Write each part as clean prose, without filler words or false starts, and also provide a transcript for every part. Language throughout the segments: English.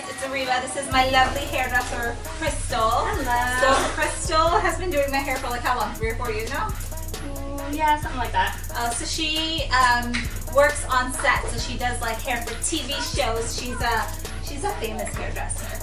guys, it's Ariba. This is my lovely hairdresser, Crystal. Hello. So Crystal has been doing my hair for like how long? 3 or 4 years now? Yeah, something like that. So she works on set. So she does like hair for TV shows. She's a famous hairdresser.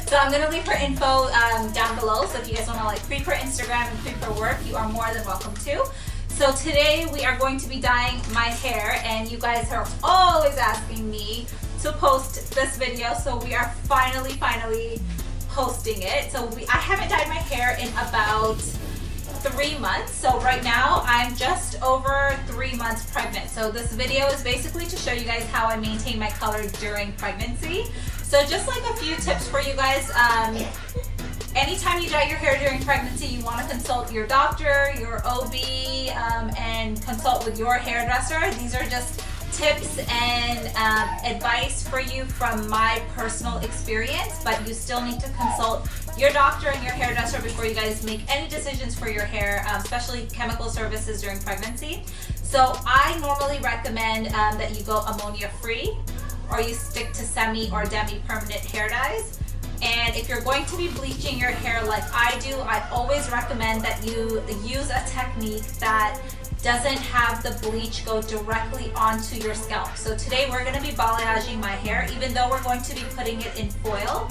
So I'm gonna leave her info down below. So if you guys want to like creep her Instagram and creep her work, you are more than welcome to. So today we are going to be dyeing my hair, and you guys are always asking me to post this video, so we are finally posting it. So I haven't dyed my hair in about 3 months. So right now I'm just over 3 months pregnant. So this video is basically to show you guys how I maintain my color during pregnancy. So just like a few tips for you guys. Anytime you dye your hair during pregnancy, you want to consult your doctor, your OB, and consult with your hairdresser. These are just tips and advice for you from my personal experience, but you still need to consult your doctor and your hairdresser before you guys make any decisions for your hair, especially chemical services during pregnancy. So I normally recommend that you go ammonia free, or you stick to semi or demi-permanent hair dyes. And if you're going to be bleaching your hair like I do, I always recommend that you use a technique that doesn't have the bleach go directly onto your scalp. So today we're going to be balayaging my hair. Even though we're going to be putting it in foil,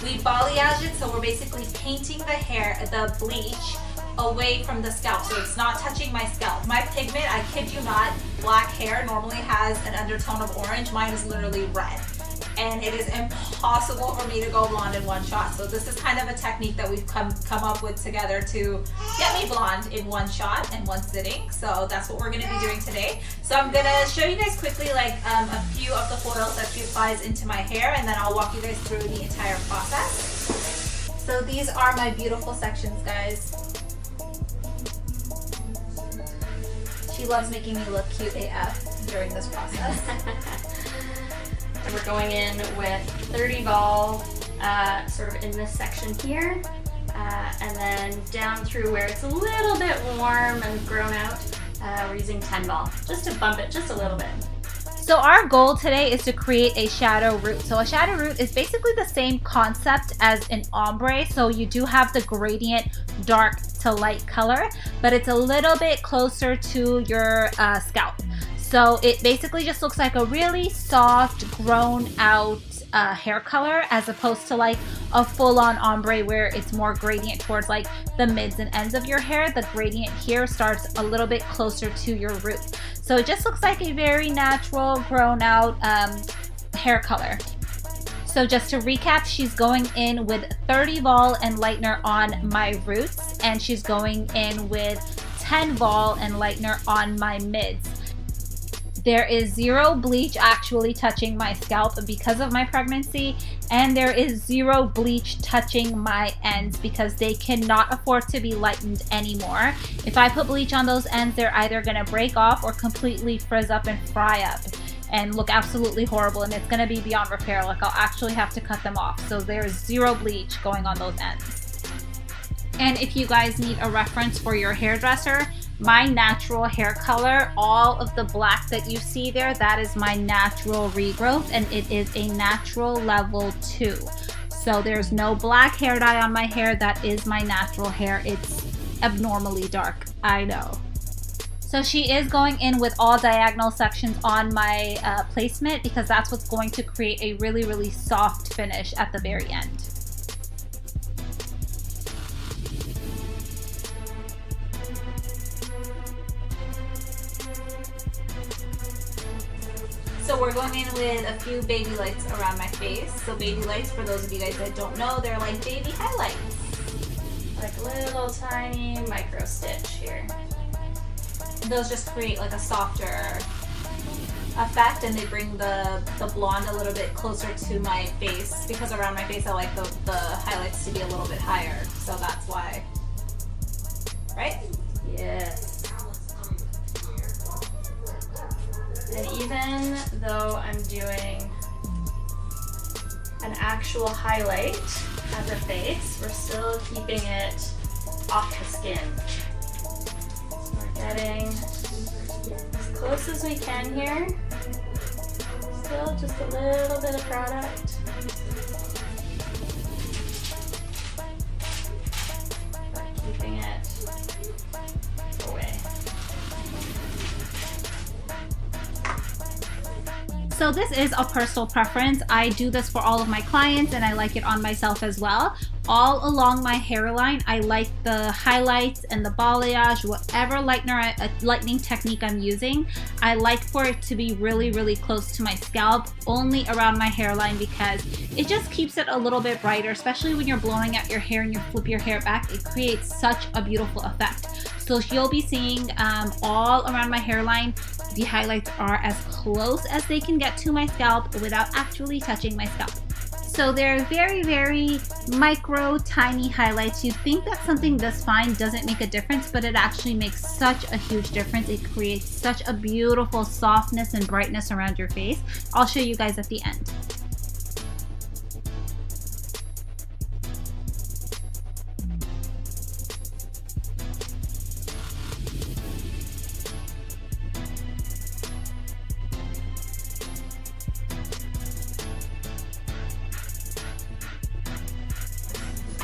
we balayage it, so we're basically painting the hair, the bleach, away from the scalp, so it's not touching my scalp. My pigment, I kid you not, black hair normally has an undertone of orange. Mine is literally red, and it is impossible for me to go blonde in one shot. So this is kind of a technique that we've come up with together to get me blonde in one shot and one sitting. So that's what we're going to be doing today. So I'm going to show you guys quickly like a few of the foils that she applies into my hair, and then I'll walk you guys through the entire process. So these are my beautiful sections, guys. She loves making me look cute AF during this process. And we're going in with 30 ball, sort of in this section here, and then down through where it's a little bit warm and grown out, we're using 10 ball, just to bump it just a little bit. So our goal today is to create a shadow root. So a shadow root is basically the same concept as an ombre. So you do have the gradient dark to light color, but it's a little bit closer to your scalp. So it basically just looks like a really soft, grown out hair color, as opposed to like a full-on ombre where it's more gradient towards like the mids and ends of your hair. The gradient here starts a little bit closer to your root. So it just looks like a very natural, grown out hair color. So just to recap, she's going in with 30 vol and lightener on my roots, and she's going in with 10 vol and lightener on my mids. There is zero bleach actually touching my scalp because of my pregnancy, and there is zero bleach touching my ends because they cannot afford to be lightened anymore. If I put bleach on those ends, they're either going to break off or completely frizz up and fry up and look absolutely horrible, and it's going to be beyond repair. Like, I'll actually have to cut them off. So there's zero bleach going on those ends. And if you guys need a reference for your hairdresser, my natural hair color, all of the black that you see there, that is my natural regrowth, and it is a natural level 2. So there's no black hair dye on my hair. That is my natural hair. It's abnormally dark, I know. So she is going in with all diagonal sections on my placement, because that's what's going to create a really soft finish at the very end. So we're going in with a few baby lights around my face. So baby lights, for those of you guys that don't know, they're like baby highlights. Like little tiny micro stitch here. Those just create like a softer effect, and they bring the blonde a little bit closer to my face, because around my face I like the highlights to be a little bit higher. So that's why. Right? Yes. And even though I'm doing an actual highlight of the face, we're still keeping it off the skin. So we're getting as close as we can here. still just a little bit of product. But keeping it away. So this is a personal preference. I do this for all of my clients and I like it on myself as well. All along my hairline, I like the highlights and the balayage, whatever lightening technique I'm using. I like for it to be really, really close to my scalp, only around my hairline, because it just keeps it a little bit brighter, especially when you're blowing out your hair and you flip your hair back. It creates such a beautiful effect. So you'll be seeing all around my hairline, the highlights are as close as they can get to my scalp without actually touching my scalp. So they're very, very micro, tiny highlights. You'd think that something this fine doesn't make a difference, but it actually makes such a huge difference. It creates such a beautiful softness and brightness around your face. I'll show you guys at the end.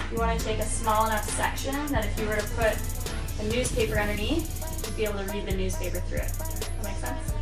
You want to take a small enough section that if you were to put a newspaper underneath, you'd be able to read the newspaper through it. Does that make sense?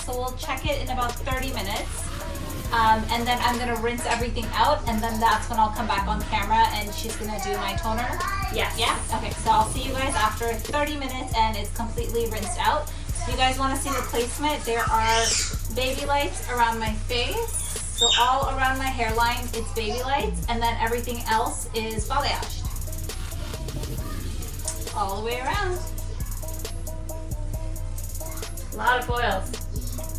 So we'll check it in about 30 minutes. And then I'm gonna rinse everything out, and then that's when I'll come back on camera and she's gonna do my toner. Yes. Yeah? Okay, so I'll see you guys after 30 minutes and it's completely rinsed out. If you guys wanna see the placement, there are baby lights around my face. So all around my hairline, it's baby lights, and then everything else is balayage. All the way around. A lot of foils.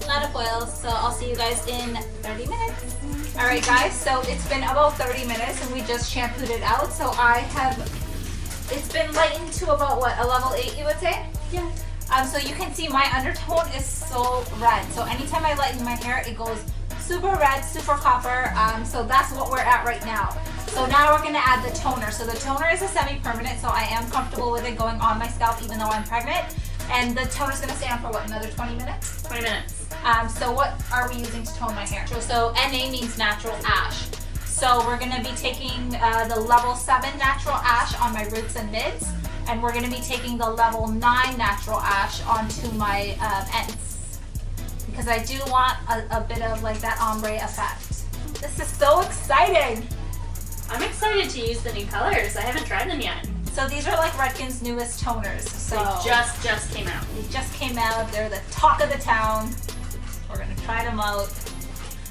A lot of foils, so I'll see you guys in 30 minutes. All right, guys, so it's been about 30 minutes and we just shampooed it out. So it's been lightened to about what, a level 8, you would say? Yeah. So you can see my undertone is so red. So anytime I lighten my hair, it goes super red, super copper. So that's what we're at right now. So now we're gonna add the toner. So the toner is a semi-permanent, so I am comfortable with it going on my scalp even though I'm pregnant. And the toner's gonna stay on for what, another 20 minutes? 20 minutes. So what are we using to tone my hair? So NA means natural ash. So we're gonna be taking the level 7 natural ash on my roots and mids, and we're gonna be taking the level 9 natural ash onto my ends, because I do want a bit of like that ombre effect. This is so exciting. I'm excited to use the new colors. I haven't tried them yet. So these are like Redken's newest toners. So They just came out. They just came out. They're the talk of the town. We're gonna try them out.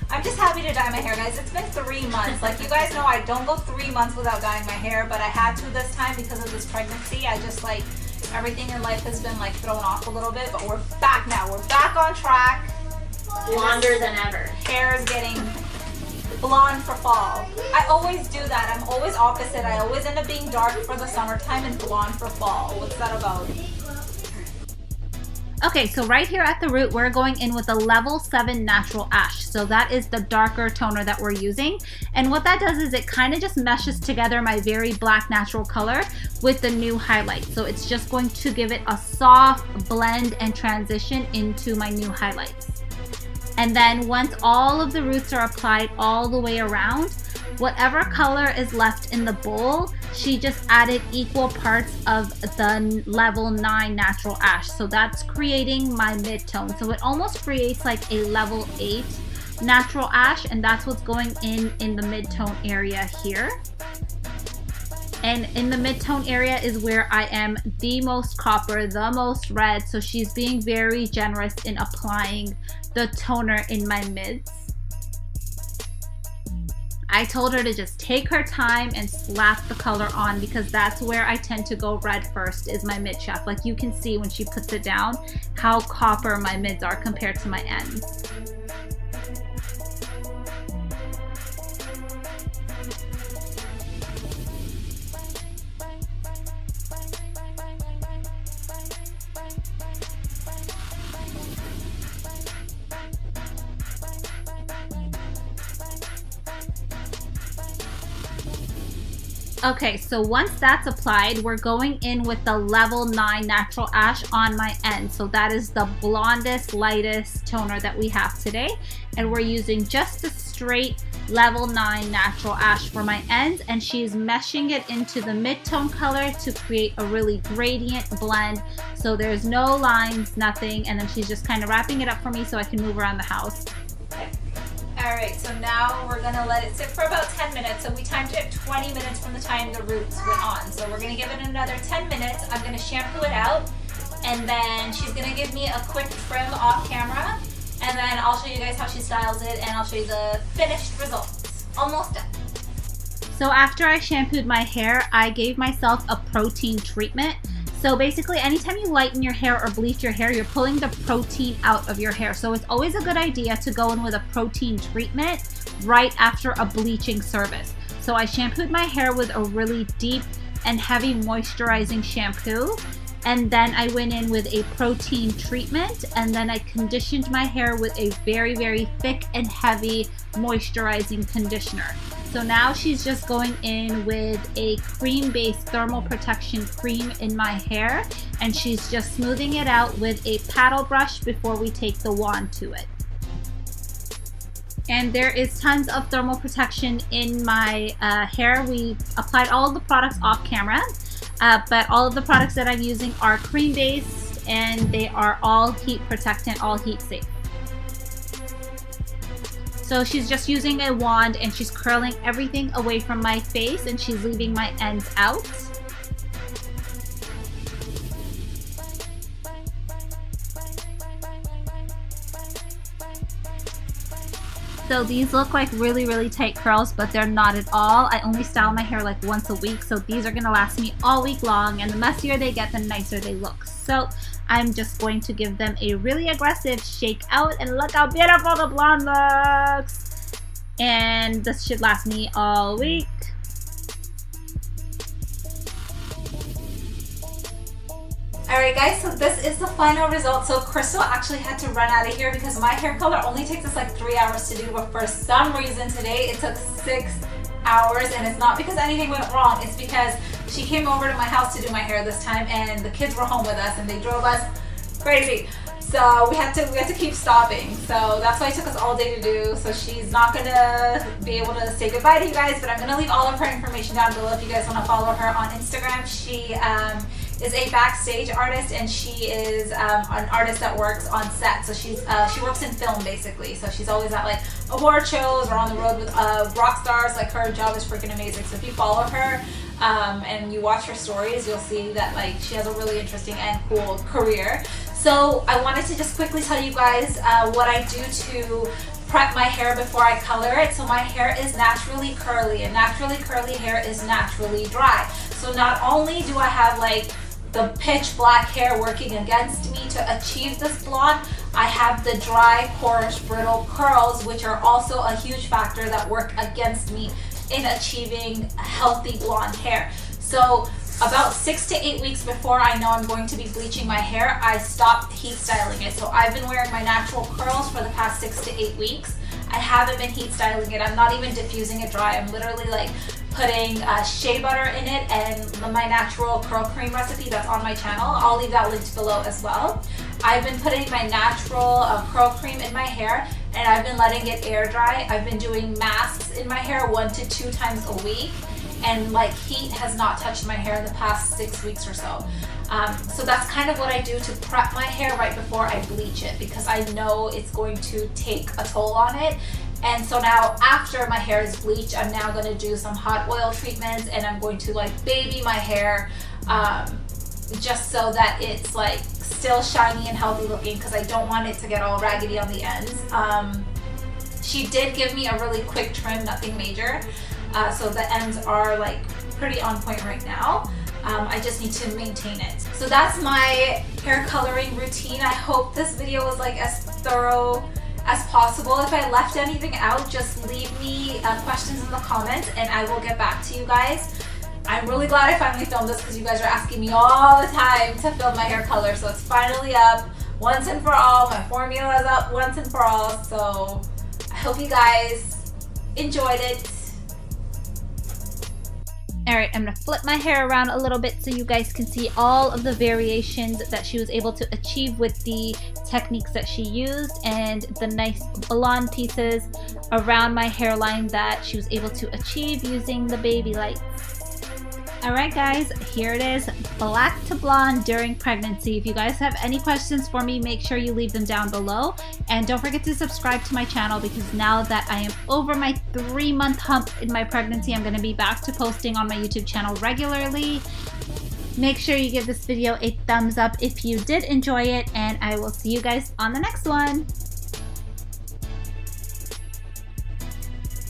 I'm just happy to dye my hair, guys. It's been 3 months. Like, you guys know I don't go 3 months without dyeing my hair, but I had to this time because of this pregnancy. I just like, everything in life has been like thrown off a little bit, but we're back now. We're back on track. Blonder than ever. Hair is getting blonde for fall. I always do that. I'm always opposite. I always end up being dark for the summertime and blonde for fall. What's that about? Okay, so right here at the root, we're going in with a level 7 natural ash. So that is the darker toner that we're using. And what that does is it kind of just meshes together my very black natural color with the new highlight. So it's just going to give it a soft blend and transition into my new highlights. And then once all of the roots are applied all the way around, whatever color is left in the bowl, she just added equal parts of the level 9 natural ash. So that's creating my mid-tone. So it almost creates like a level 8 natural ash, and that's what's going in the mid-tone area here. And in the mid-tone area is where I am the most copper, the most red. So she's being very generous in applying the toner in my mids. I told her to just take her time and slap the color on, because that's where I tend to go red first, is my mid shaft. Like you can see when she puts it down how copper my mids are compared to my ends. Okay, so once that's applied, we're going in with the level 9 natural ash on my end. So that is the blondest, lightest toner that we have today. And we're using just a straight level 9 natural ash for my ends. And she's meshing it into the mid-tone color to create a really gradient blend. So there's no lines, nothing. And then she's just kind of wrapping it up for me so I can move around the house. Alright, so now we're going to let it sit for about 10 minutes. So we timed it 20 minutes from the time the roots went on. So we're going to give it another 10 minutes. I'm going to shampoo it out. And then she's going to give me a quick trim off camera. And then I'll show you guys how she styles it. And I'll show you the finished results. Almost done. So after I shampooed my hair, I gave myself a protein treatment. So basically, anytime you lighten your hair or bleach your hair, you're pulling the protein out of your hair. So it's always a good idea to go in with a protein treatment right after a bleaching service. So I shampooed my hair with a really deep and heavy moisturizing shampoo. And then I went in with a protein treatment, and then I conditioned my hair with a very, very thick and heavy moisturizing conditioner. So now she's just going in with a cream-based thermal protection cream in my hair, and she's just smoothing it out with a paddle brush before we take the wand to it. And there is tons of thermal protection in my hair. We applied all of the products off camera, but all of the products that I'm using are cream-based, and they are all heat protectant, all heat safe. So she's just using a wand and she's curling everything away from my face, and she's leaving my ends out. So these look like really, really tight curls, but they're not at all. I only style my hair like once a week, so these are gonna last me all week long, and the messier they get, the nicer they look. So I'm just going to give them a really aggressive shake out, and look how beautiful the blonde looks. And this should last me all week. Alright guys, so this is the final result. So Crystal actually had to run out of here because my hair color only takes us like 3 hours to do, but for some reason today it took 6 hours, and it's not because anything went wrong, it's because she came over to my house to do my hair this time, and the kids were home with us and they drove us crazy. So we had to keep stopping. So that's why it took us all day to do. So she's not gonna be able to say goodbye to you guys, but I'm gonna leave all of her information down below if you guys want to follow her on Instagram. She is a backstage artist, and she is an artist that works on set. So she works in film basically. So she's always at like award shows or on the road with rock stars. Like, her job is freaking amazing. So if you follow her and you watch her stories, you'll see that like she has a really interesting and cool career. So I wanted to just quickly tell you guys what I do to prep my hair before I color it. So my hair is naturally curly, and naturally curly hair is naturally dry. So not only do I have like the pitch black hair working against me to achieve this blonde, I have the dry, coarse, brittle curls, which are also a huge factor that work against me in achieving healthy blonde hair. So about 6 to 8 weeks before I know I'm going to be bleaching my hair, I stopped heat styling it. So I've been wearing my natural curls for the past 6 to 8 weeks. I haven't been heat styling it. I'm not even diffusing it dry. I'm literally like putting shea butter in it and my natural curl cream recipe that's on my channel. I'll leave that linked below as well. I've been putting my natural curl cream in my hair, and I've been letting it air dry. I've been doing masks in my hair 1 to 2 times a week, and like heat has not touched my hair in the past 6 weeks or so. So that's kind of what I do to prep my hair right before I bleach it, because I know it's going to take a toll on it. And so now after my hair is bleached, I'm now going to do some hot oil treatments, and I'm going to like baby my hair just so that it's like still shiny and healthy looking, because I don't want it to get all raggedy on the ends. She did give me a really quick trim, nothing major. So the ends are like pretty on point right now. I just need to maintain it. So that's my hair coloring routine. I hope this video was like as thorough as possible. If I left anything out, just leave me questions in the comments and I will get back to you guys. I'm really glad I finally filmed this because you guys are asking me all the time to film my hair color. So it's finally up once and for all. My formula is up once and for all. So I hope you guys enjoyed it. Alright, I'm going to flip my hair around a little bit so you guys can see all of the variations that she was able to achieve with the techniques that she used and the nice blonde pieces around my hairline that she was able to achieve using the baby lights. Alright guys, here it is, black to blonde during pregnancy. If you guys have any questions for me, make sure you leave them down below. And don't forget to subscribe to my channel because now that I am over my 3-month hump in my pregnancy, I'm going to be back to posting on my YouTube channel regularly. Make sure you give this video a thumbs up if you did enjoy it, and I will see you guys on the next one.